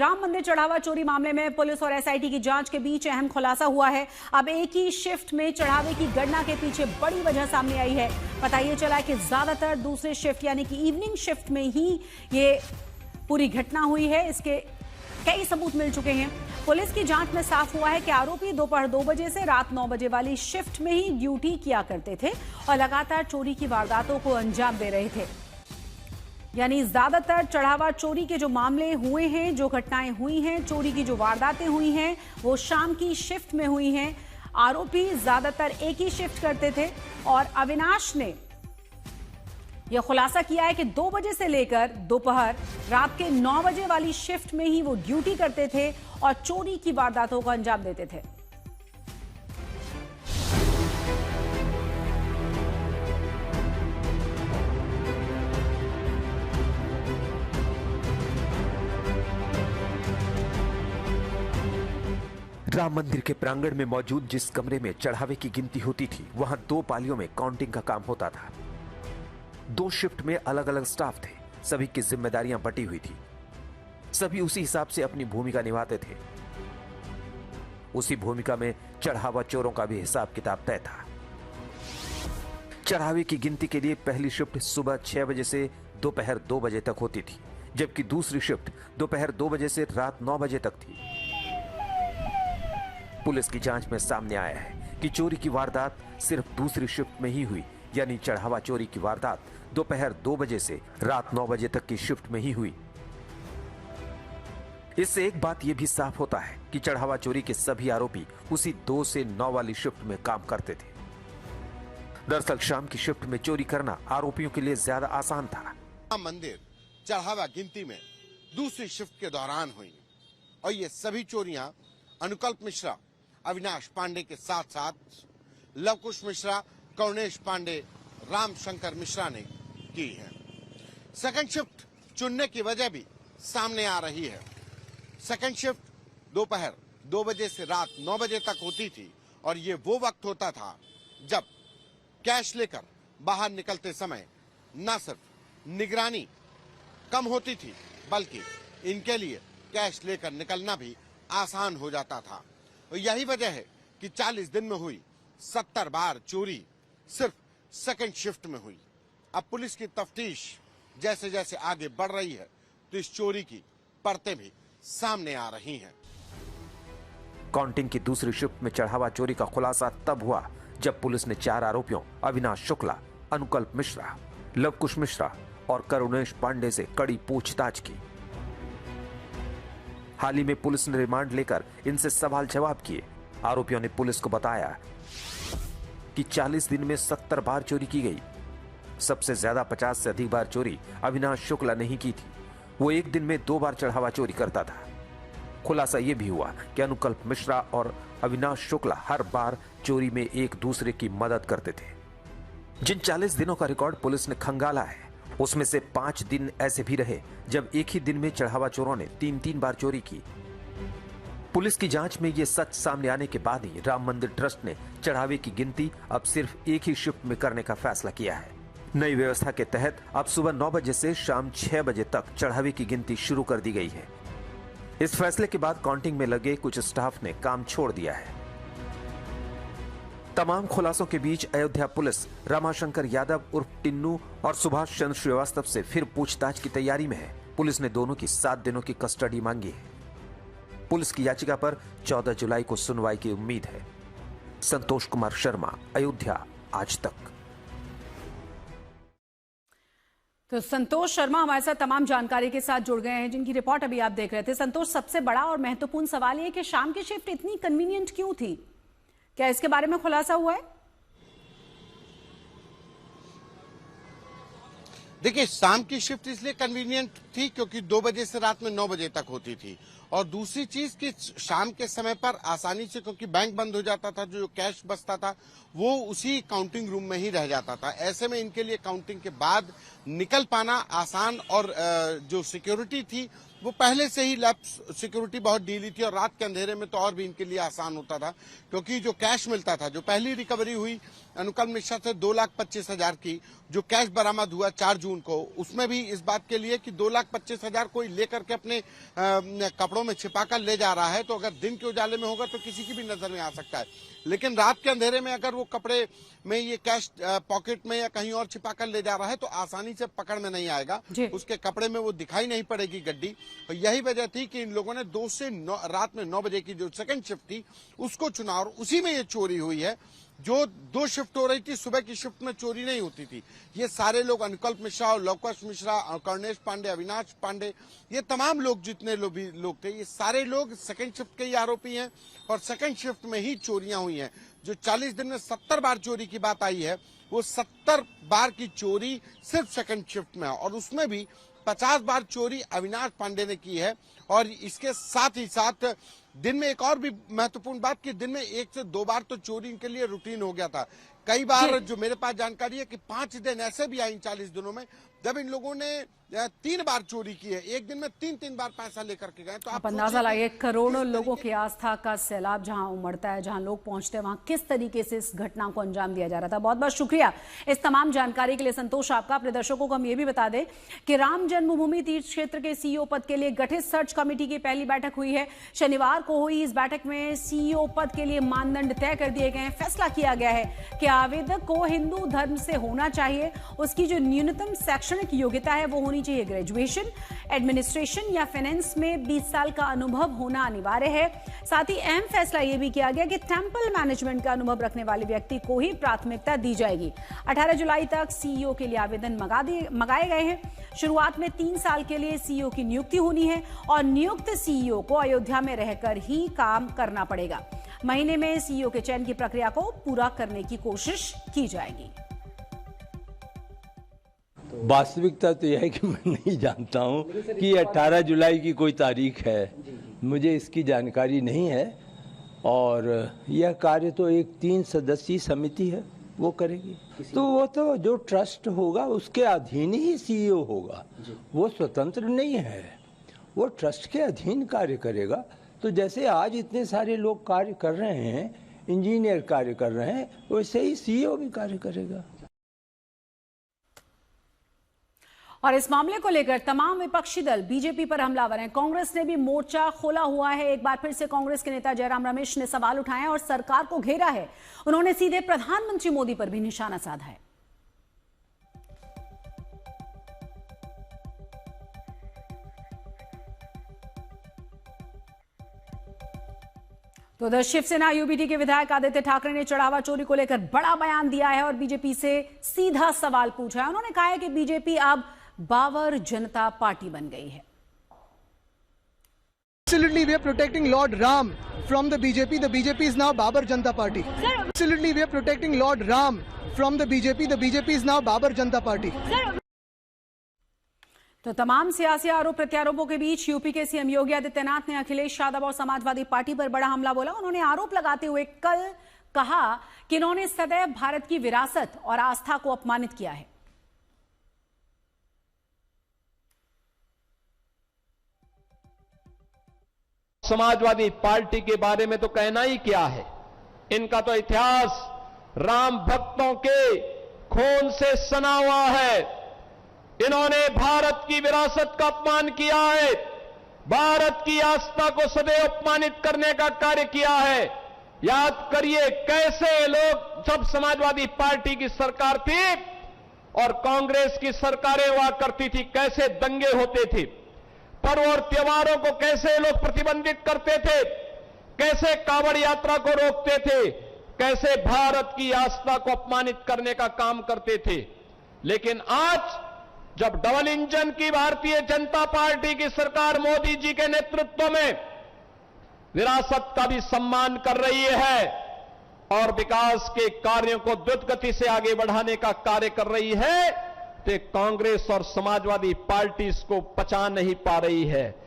राम मंदिर चढ़ावा चोरी मामले में पुलिस और एसआईटी की जांच के बीच अहम खुलासा हुआ है। अब एक ही शिफ्ट में चढ़ावे की गणना के पीछे बड़ी वजह सामने आई है। पता ये चला कि ज्यादातर दूसरे शिफ्ट यानी कि इवनिंग शिफ्ट में ही ये पूरी घटना हुई है। इसके कई सबूत मिल चुके हैं। पुलिस की जांच में साफ हुआ है कि आरोपी दोपहर 2 बजे से रात 9 बजे वाली शिफ्ट में ही ड्यूटी किया करते थे और लगातार चोरी की वारदातों को अंजाम दे रहे थे। यानी ज्यादातर चढ़ावा चोरी के जो मामले हुए हैं, जो घटनाएं हुई हैं, चोरी की जो वारदातें हुई हैं, वो शाम की शिफ्ट में हुई हैं। आरोपी ज्यादातर एक ही शिफ्ट करते थे और अविनाश ने यह खुलासा किया है कि 2 बजे से लेकर दोपहर रात के 9 बजे वाली शिफ्ट में ही वो ड्यूटी करते थे और चोरी की वारदातों को अंजाम देते थे। राम मंदिर के प्रांगण में मौजूद जिस कमरे में चढ़ावे की गिनती होती थी, वहां 2 पालियों में काउंटिंग का काम होता था। 2 शिफ्ट में अलग अलग स्टाफ थे, सभी की जिम्मेदारियां बटी हुई थी। सभी उसी हिसाब से अपनी भूमिका निभाते थे। उसी भूमिका में चढ़ावा चोरों का भी हिसाब किताब तय था। चढ़ावे की गिनती के लिए पहली शिफ्ट सुबह 6 बजे से दोपहर 2 बजे तक होती थी, जबकि दूसरी शिफ्ट दोपहर 2 बजे से रात 9 बजे तक थी। पुलिस की जांच में सामने आया है कि चोरी की वारदात सिर्फ दूसरी शिफ्ट में ही हुई, यानी चढ़ावा चोरी की वारदात दोपहर 2 बजे से रात 9 बजे तक की शिफ्ट में ही हुई। इससे एक बात यह भी साफ होता है कि चढ़ावा चोरी के सभी आरोपी उसी 2 से 9 वाली शिफ्ट में काम करते थे। दरअसल शाम की शिफ्ट में चोरी करना आरोपियों के लिए ज्यादा आसान था। मंदिर चढ़ावा गिनती में दूसरी शिफ्ट के दौरान हुई और ये सभी चोरियां अनुकल्प मिश्रा, अविनाश पांडे के साथ साथ लवकुश मिश्रा, करुणेश पांडे, रामशंकर मिश्रा ने की है। सेकंड शिफ्ट चुनने की वजह भी सामने आ रही है। सेकंड शिफ्ट दोपहर 2 बजे से रात 9 बजे तक होती थी और ये वो वक्त होता था जब कैश लेकर बाहर निकलते समय न सिर्फ निगरानी कम होती थी, बल्कि इनके लिए कैश लेकर निकलना भी आसान हो जाता था। और यही वजह है कि 40 दिन में हुई 70 बार चोरी सिर्फ सेकंड शिफ्ट में हुई। अब पुलिस की तफ्तीश जैसे जैसे आगे बढ़ रही है तो इस चोरी की परतें भी सामने आ रही हैं। काउंटिंग की दूसरी शिफ्ट में चढ़ावा चोरी का खुलासा तब हुआ जब पुलिस ने 4 आरोपियों अविनाश शुक्ला, अनुकल्प मिश्रा, लवकुश मिश्रा और करुणेश पांडे से कड़ी पूछताछ की। हाल ही में पुलिस ने रिमांड लेकर इनसे सवाल जवाब किए। आरोपियों ने पुलिस को बताया कि 40 दिन में 70 बार चोरी की गई। सबसे ज्यादा 50 से अधिक बार चोरी अविनाश शुक्ला ने ही की थी। वो एक दिन में 2 बार चढ़ावा चोरी करता था। खुलासा यह भी हुआ कि अनुकल्प मिश्रा और अविनाश शुक्ला हर बार चोरी में एक दूसरे की मदद करते थे। जिन 40 दिनों का रिकॉर्ड पुलिस ने खंगाला है, उसमें से 5 दिन ऐसे भी रहे जब एक ही दिन में चढ़ावा चोरों ने 3-3 बार चोरी की। पुलिस की जांच में यह सच सामने आने के बाद ही राम मंदिर ट्रस्ट ने चढ़ावे की गिनती अब सिर्फ एक ही शिफ्ट में करने का फैसला किया है। नई व्यवस्था के तहत अब सुबह 9 बजे से शाम 6 बजे तक चढ़ावे की गिनती शुरू कर दी गई है। इस फैसले के बाद काउंटिंग में लगे कुछ स्टाफ ने काम छोड़ दिया है। तमाम खुलासों के बीच अयोध्या पुलिस रमाशंकर यादव उर्फ टिन्नू और सुभाष चंद्र श्रीवास्तव से फिर पूछताछ की तैयारी में है। पुलिस ने दोनों की 7 दिनों की कस्टडी मांगी है। पुलिस की याचिका पर 14 जुलाई को सुनवाई की उम्मीद है। संतोष कुमार शर्मा, अयोध्या, आज तक। तो संतोष शर्मा हमारे साथ तमाम जानकारी के साथ जुड़ गए हैं, जिनकी रिपोर्ट अभी आप देख रहे थे। संतोष, सबसे बड़ा और महत्वपूर्ण सवाल यह कि शाम की शिफ्ट इतनी कन्वीनियंट क्यों थी? क्या इसके बारे में खुलासा हुआ है? देखिए, शाम की शिफ्ट इसलिए कन्वीनियंट थी क्योंकि 2 बजे से रात में 9 बजे तक होती थी। और दूसरी चीज कि शाम के समय पर आसानी से, क्योंकि बैंक बंद हो जाता था, जो कैश बचता था वो उसी काउंटिंग रूम में ही रह जाता था। ऐसे में इनके लिए काउंटिंग के बाद निकल पाना आसान और जो सिक्योरिटी थी वो पहले से ही लैब सिक्योरिटी बहुत ढीली थी और रात के अंधेरे में तो और भी इनके लिए आसान होता था, क्योंकि जो कैश मिलता था, जो पहली रिकवरी हुई अनुकल्प मिश्रा से 2,25,000 की जो कैश बरामद हुआ 4 जून को, उसमें भी इस बात के लिए कि 2,25,000 कोई लेकर के अपने कपड़ों में छिपाकर ले जा रहा है, तो अगर दिन के उजाले में होगा तो किसी की भी नजर में आ सकता है, लेकिन रात के अंधेरे में अगर वो कपड़े में ये कैश पॉकेट में या कहीं और छिपा कर ले जा रहा है तो आसानी से पकड़ में नहीं आएगा, उसके कपड़े में वो दिखाई नहीं पड़ेगी गड्डी। और यही वजह थी कि इन लोगों ने 2 से 9 रात में 9 बजे की जो सेकंड शिफ्ट थी उसको चुना और उसी में ये चोरी हुई है। जो 2 शिफ्ट हो रही थी, सुबह की शिफ्ट में चोरी नहीं होती थी। ये सारे लोग अनुकल्प मिश्रा और लवकुश मिश्रा, कर्णेश पांडे, अविनाश पांडे, ये तमाम लोग जितने लोग थे, ये सारे लोग सेकंड शिफ्ट के ही आरोपी हैं और सेकंड शिफ्ट में ही चोरियां हुई हैं। जो 40 दिन में 70 बार चोरी की बात आई है, वो 70 बार की चोरी सिर्फ सेकंड शिफ्ट में है और उसमें भी 50 बार चोरी अविनाश पांडे ने की है। और इसके साथ ही साथ दिन में एक और भी महत्वपूर्ण बात कि दिन में 1 से 2 बार तो चोरी इनके लिए रूटीन हो गया था। कई बार जो मेरे पास जानकारी है कि 5 दिन ऐसे भी आई 40 दिनों में जब इन लोगों ने 3 बार चोरी की है, एक दिन में 3-3 बार पैसा लेकर के गए। तो आप अंदाजा लगाइए, करोड़ों लोगों की आस्था का सैलाब जहां उमड़ता है, जहां लोग पहुंचते हैं, वहां किस तरीके से इस घटना को अंजाम दिया जा रहा था। बहुत बहुत शुक्रिया इस तमाम जानकारी के लिए संतोष आपका। अपने दर्शकों को हम ये भी बता दें कि राम जन्मभूमि तीर्थ क्षेत्र के सीईओ पद के लिए गठित सर्च कमेटी की पहली बैठक हुई है। शनिवार को हुई इस बैठक में सीईओ पद के लिए मानदंड तय कर दिए गए हैं। फैसला किया गया है कि आवेदक को हिंदू धर्म से होना चाहिए, उसकी जो न्यूनतम शैक्षणिक योग्यता है वो होनी चाहिए ग्रेजुएशन, एडमिनिस्ट्रेशन या फाइनेंस में 20 साल का अनुभव होना अनिवार्य है। साथ ही अहम फैसला यह भी किया गया कि टेंपल मैनेजमेंट का अनुभव रखने वाले व्यक्ति को ही प्राथमिकता दी जाएगी। 18 जुलाई तक सीईओ के लिए आवेदन मंगाए गए हैं। शुरुआत में 3 साल के लिए सीईओ की नियुक्ति होनी है और नियुक्त सीईओ को अयोध्या में रहकर ही काम करना पड़ेगा। महीने में सीईओ के चयन की प्रक्रिया को पूरा करने की कोशिश की जाएगी। वास्तविकता तो यह है कि मैं नहीं जानता हूं कि 18 जुलाई की कोई तारीख है, मुझे इसकी जानकारी नहीं है और यह कार्य तो एक 3 सदस्यीय समिति है, वो करेगी। तो वो तो जो ट्रस्ट होगा उसके अधीन ही सीईओ होगा, वो स्वतंत्र नहीं है, वो ट्रस्ट के अधीन कार्य करेगा। तो जैसे आज इतने सारे लोग कार्य कर रहे हैं, इंजीनियर कार्य कर रहे हैं, वैसे ही सीईओ भी कार्य करेगा। और इस मामले को लेकर तमाम विपक्षी दल बीजेपी पर हमलावर हैं। कांग्रेस ने भी मोर्चा खोला हुआ है। एक बार फिर से कांग्रेस के नेता जयराम रमेश ने सवाल उठाए और सरकार को घेरा है। उन्होंने सीधे प्रधानमंत्री मोदी पर भी निशाना साधा है। तो उधर शिवसेना यूबीटी के विधायक आदित्य ठाकरे ने चढ़ावा चोरी को लेकर बड़ा बयान दिया है और बीजेपी से सीधा सवाल पूछा है। उन्होंने कहा है कि बीजेपी अब बाबर जनता पार्टी बन गई है। Absolutely, we are protecting Lord Ram from the BJP. The BJP is now Babar Janata Party. Absolutely, we are protecting Lord Ram from the BJP. The BJP is now Babar Janata Party. तो तमाम सियासी आरोप प्रत्यारोपों के बीच UP के CM Yogi Adityanath ने अखिलेश यादव और Samajwadi party पर बड़ा हमला बोला। उन्होंने आरोप लगाते हुए कल कहा कि इन्होंने सदैव भारत की विरासत और आस्था को अपमानित किया है। समाजवादी पार्टी के बारे में तो कहना ही क्या है, इनका तो इतिहास राम भक्तों के खून से सना हुआ है। इन्होंने भारत की विरासत का अपमान किया है, भारत की आस्था को सदैव अपमानित करने का कार्य किया है। याद करिए कैसे लोग, जब समाजवादी पार्टी की सरकार थी और कांग्रेस की सरकारें हुआ करती थी, कैसे दंगे होते थे, पर्व और त्योहारों को कैसे लोग प्रतिबंधित करते थे, कैसे कांवड़ यात्रा को रोकते थे, कैसे भारत की आस्था को अपमानित करने का काम करते थे। लेकिन आज जब डबल इंजन की भारतीय जनता पार्टी की सरकार मोदी जी के नेतृत्व में विरासत का भी सम्मान कर रही है और विकास के कार्यों को द्रुत गति से आगे बढ़ाने का कार्य कर रही है, तो कांग्रेस और समाजवादी पार्टी इसको पचा नहीं पा रही है।